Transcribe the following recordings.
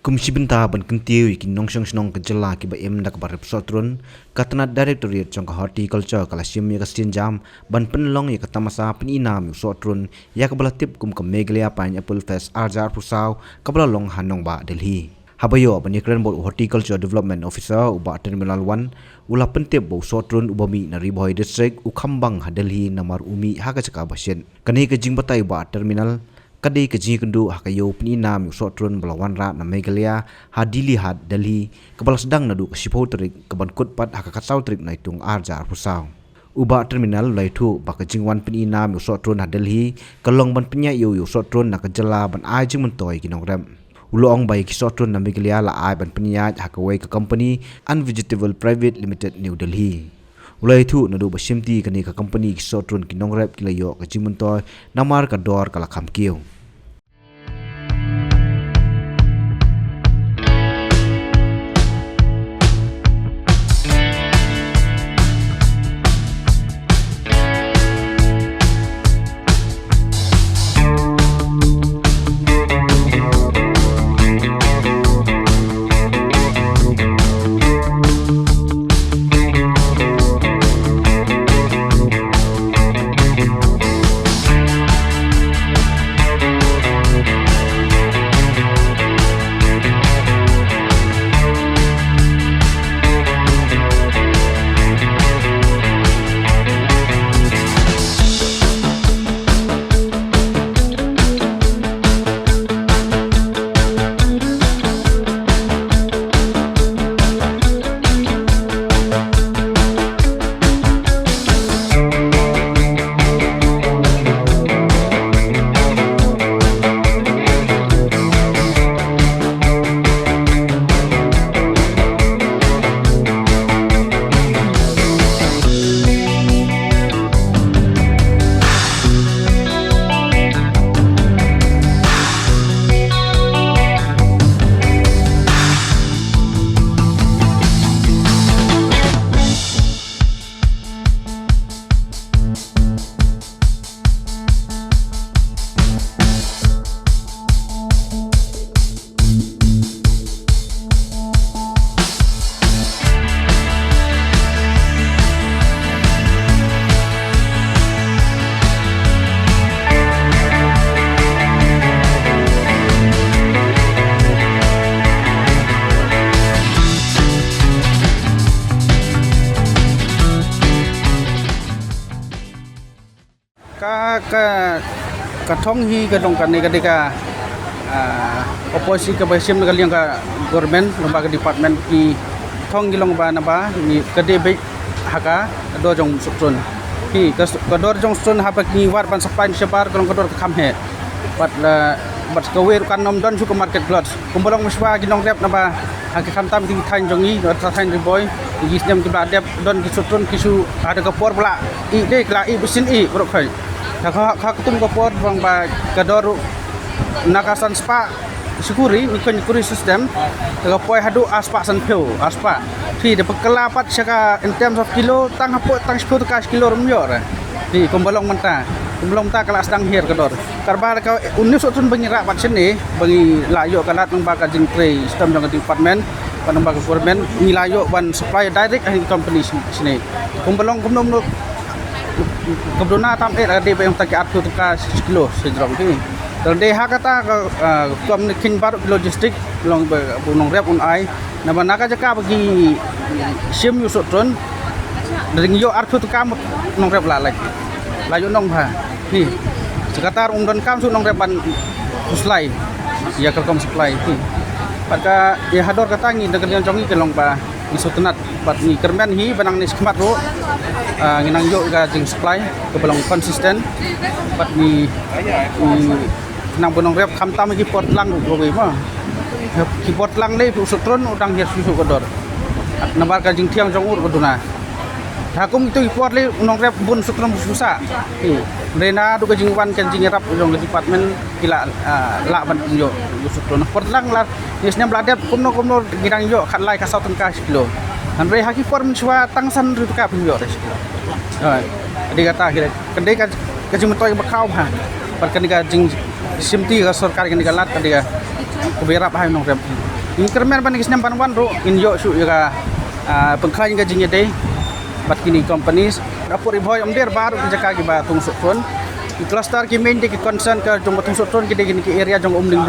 Komisi Bintah ban kentiu ikin nongsong senong kejela ki ba em dak barep sotrun katna directorate jong horticulture kala sim ya kastin jam ban penlong ya katamasa peninam sotrun ya kabala tip kum kam meglia pineapple fest arjar pusau kabala long hanong ba Delhi habayo ban yakran bol horticulture development officer uba terminal 1 ula pentip bo sotrun ubami na riboy district ukhambang ha Delhi namar umi ha ka chaka basen kani ke jingbatai ba terminal kadai ke jing kendu hakayo peninam sotrun belawan ra na Meghalaya hadili had Delhi kepala sedang nadu sipo trik keban kutpat hakakatsau trik na itung arjar pusau uba terminal laitu baka jingwan peninam sotrun had Delhi kalong ban penya yo sotrun na kejela ban ai jing mentoi kinong rem ulong bai ki sotrun na Meghalaya la ai ban penya hakawai ke company Unvegetable Private Limited New Delhi ulai thu nadu basimti kani ka company ki sotrun kinong rep kilayo ka jing mentoi namar ka dor kala khamkiu ka thong hi ka dong kan ni ka oposisi ka basim ka liang ka government lembaga department ki thong gilong ba na ba ni ka de be haka do jong sutron ki ka dor jong sutron ha pa ki war ban sapan separ kalong ka dor ka kham he bat ka wer kan nom don su ka market plot kumbolong muswa ginong rep na ba ha ka kham tam ti thain jong ni ta thain ri boy ki stem ki ba dep don ki sutron ki su ada ka por bla i de kla i busin i bro khai ka ketum ko pot bang ba kador nakasan spa syukuri ikon kuri system ka poi hadu aspa san pheu aspa thi de pekelapat saka in terms of kilo tang hapo tang 10 ka kilo rumyo ra di kombolong menta kombolong ta kala sedang hier kador karba ka unus utun bengira pat sini bagi layo kalat bang ba ka jing tre system jang department pan bang government ni layo ban supply direct in company sini kombolong komnom kebruna tam ada yang tak atur ka kilo sejrong ni dan de hakata kom kin bar logistik long bunong rep un ai na banaka jaka bagi sim yu sotron dari yo atur ka nong rep la layo nong ba ni sekatar dan kam su nong rep ban supply ya kelkom supply ni pada ya hador katangi dengan jongi kelong ba isu tenat bat ni kermen hi banang ni skmat ro nginang yo ga jing supply ke belong konsisten bat ni nang bonong rep kham tam ki pot lang ro we ma ki pot lang le sutron udang hier susu kodor nabar ka jing thiang jong ur koduna hakum itu pot le nong rep bun sutron susah rena du ka jing wan kan jing rap jong department kila la ban yo sutron pot lang la yesnya bladep kumno girang yo khat lai ka sautun ka kilo han re haki form chwa tangsan ru ka pin yo res adi kata kira kendai ka jing metoy bakau ha par kan ka jing simti ka sarkar kan ka lat ka dia kuberap ha nong rep Increment pan kisnem pan wan ro in yo su ya pengkain ga jingye dei bat kini companies rapor iboy der baru jaka ki ba tung sotron i cluster ki main de ki concern ka jong tung sotron ki de ki area jong umling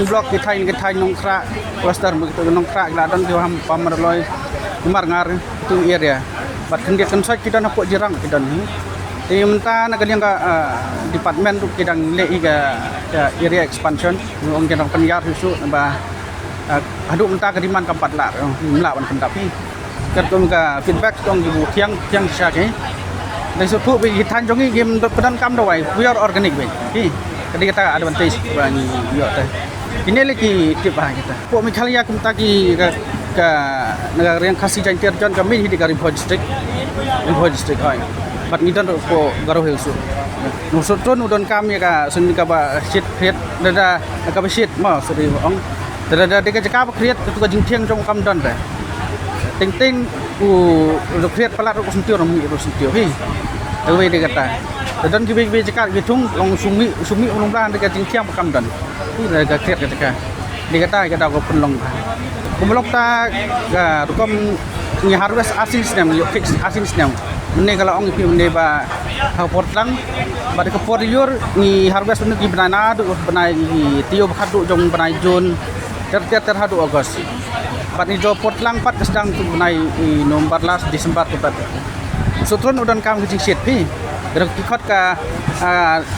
block ki thai nong khra cluster mu ki nong khra la don ki ham pamar loy mar ngar tu area bat kendia konsai ki dan apok jirang ki dan ni ti menta na kaliang ka department tu ki dang le i ga area expansion ong ki dang penyar husu ba aduk menta ka diman ka 4 la mla wan kan tapi kat ko ka feedback tong di tiang sya ke dai so thu bi than jong game pedan kam dawai we are organic we ki kadi kata advantage ba ni yo ta ini lagi tip ba kita po mi khalia kum ta ki ka negara yang kasih jantir jon kami di ka Rimbau district ai bat ni dan po garo hilsu no so ton udon kami ka sun ka ba shit create dada ka ba shit ma so di ong dada de ka ka create tu ka jing thiang jong kam don ta ting u create palat ro sentio ro sentio hi we de kata dan ki be cakap gitung long sumi ulung blan de ka jing thiang kam don ni ka create ka cakap de kata ka da ko penlong kumlok ta ga rukom ni harvest asin snem yo fix asin snem mene kalau ong pi mene ba ha portlang ba de ko por yor ni harvest nu ki banana du banai tio khadu jong banai jun ter hadu Ogos bat ni jo portlang pat sedang tu banai no 14 Desember tu pat sutron udan kam ki sit pi derok ki khot ka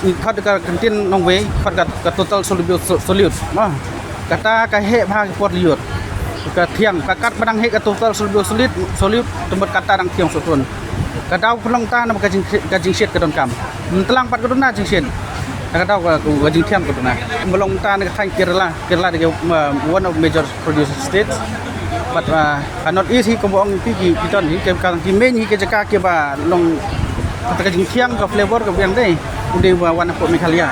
ni khot ka kentin nong we khot ka total solute ma kata ka he bha por yor ka thiang ka kat badang he ka total solute tempat kata dang thiang sutron ka daw pelong ta na ka jing sit ka don kam telang pat ka don na jing sit ka daw ka jing thiang ka don na melong ta na thang Kerala de one of major producer states but not easy ko bong pi ki ton hi ka ki main hi ka jaka ke ba long ka jing thiang ka flavor ka biang dei ude wa wan po Meghalaya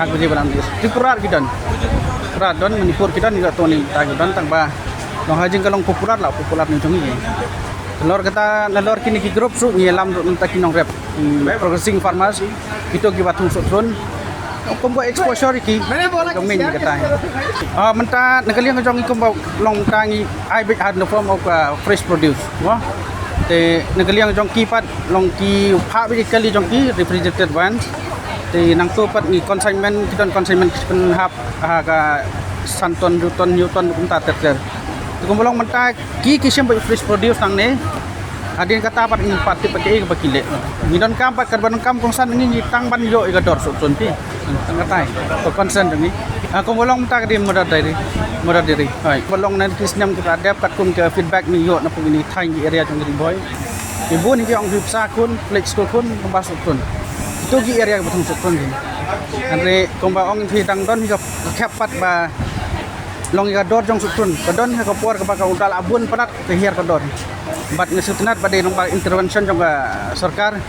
hak be balang Tripura ki don Tripura don Manipur ki don ga to ni ta ki don tang ba long hajing kalong popular ni jong ni lor kata lor kini ki group su ni lam ta ki nong rep progressing farmers itu ki batung sotron kombo exposure ki kami ni kata menta nakaliang ka jong kombo long tangi ai big had no form of fresh produce wa te nakaliang jong ki pat long ki pha bi kali jong ki refrigerated ones te nang tu pat ni consignment ki don consignment pen hap ka santon newton kum ta ter kumulong menta ki kisem fresh produce nang ne adin kata pat ni pati pati ke bakile ni don kam pat karban kam kongsan ni tang ban yo ga dor so pi tang katai to concern ni kumulong menta ke modal diri hai kumulong nan kisnem kita adap kat kum ke feedback ni yo na pugini thai ni area jong ri boy ibu ni ke ong hipsa kun flex kun kumbas kun itu ki area betung so kun ni andre kumba ong thi tang don ka khap pat ba long ga dor jong sutun kadon ka por ka ka udal abun parat ke hier ka dor bat ngesutnat pada nong intervention jong sarkar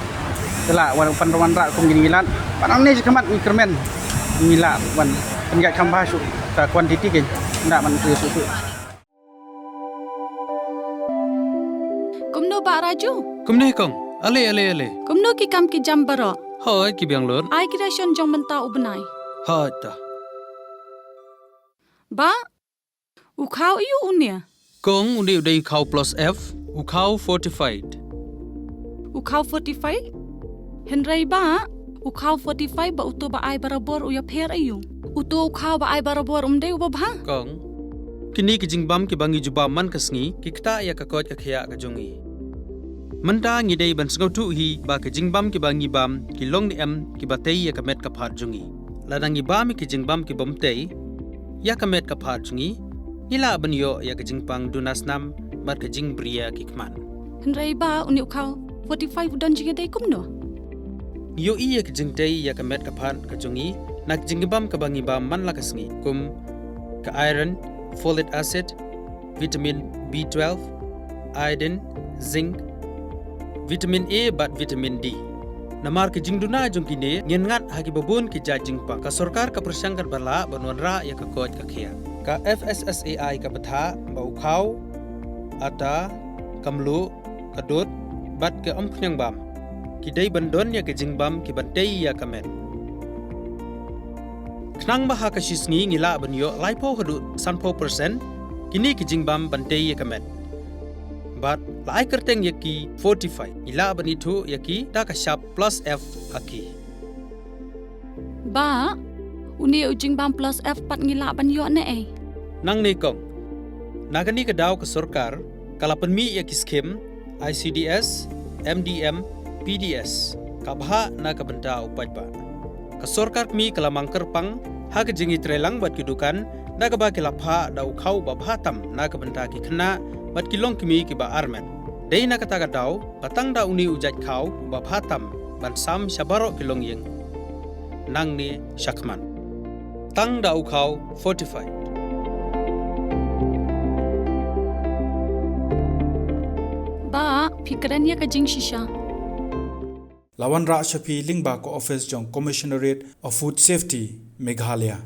tela wan panrawan ra kum gini milan panang ni kemat increment mila wan penjak kambah su ka quantity ke ndak man ke su kumno ba raju kumne kong ale kumno ki kam ki jam baro hoy ki biang lor ai creation jong menta ubnai ha ta ba ukhau yu unia kong undi udai khau plus f ukhau fortified ukhau 45 henrai ba ukhau 45 ba uto ba ai barabor uya pher ayu uto ukhau ba ai barabor umde uba bha kong kini ki jingbam ki bangi juba man kasngi ki kta ya ka kot akhya ka jongi manta ngi dei ban sngau tu hi ba ki jingbam ki bangi bam ki long ni em ki batei ya ka met ka phat jongi ladangi bam ki jingbam ki bomtei ya ka met ka phat jongi nila ban yo ya ka jingpang dunas nam mat ka jing bria ki kman henrai ba uni ukhau 45 don jinga dei kumno yo iya ka jingtei ya ka met ka phat ka jongi nak jingbam ka bangi bam man la kasngi kum ka iron folic acid vitamin B12 iodine zinc vitamin A bat vitamin D namar ke jingduna jongkine ngien ngat hagi babun ki jajingpa ka sarkar ka persangkar bala banwanra ya ka koj ka khia ka FSSAI ka batha ba ukhau ata kamlu kadut bat ke omkhnyang bam ki dei bandon ya ke jingbam ki bantei ya kamet knang ba ha ka shisngi ngila ban yo lipo hadu sanpo percent kini ki jingbam bantei ya kamet but lai kerteng yaki 45 ila bani thu yaki ta ka sharp plus F aki Ba, uni ujing bam plus F pat ngila ban yo ne eh. nang ni kong nagani ka daw ka sarkar kalapan mi yaki skim ICDS MDM PDS kabha na ka banta upaj ba ka sarkar mi kalamang kerpang ha ka jingi trelang bat kidukan da ka ba kilapha da ukhau ba bhatam na ka banta ki khna bat kilong kimi ki ba armen dei na ka ta ka daw patang da uni ujaj khau ba bhatam ban sam shabaro kilong yeng nang ni shakman tang da ukhau 45 Ba, pikiran ya ka jing shisha. Lawan Ra Shafi Lingba ko office jong Commissionerate of Food Safety Meghalaya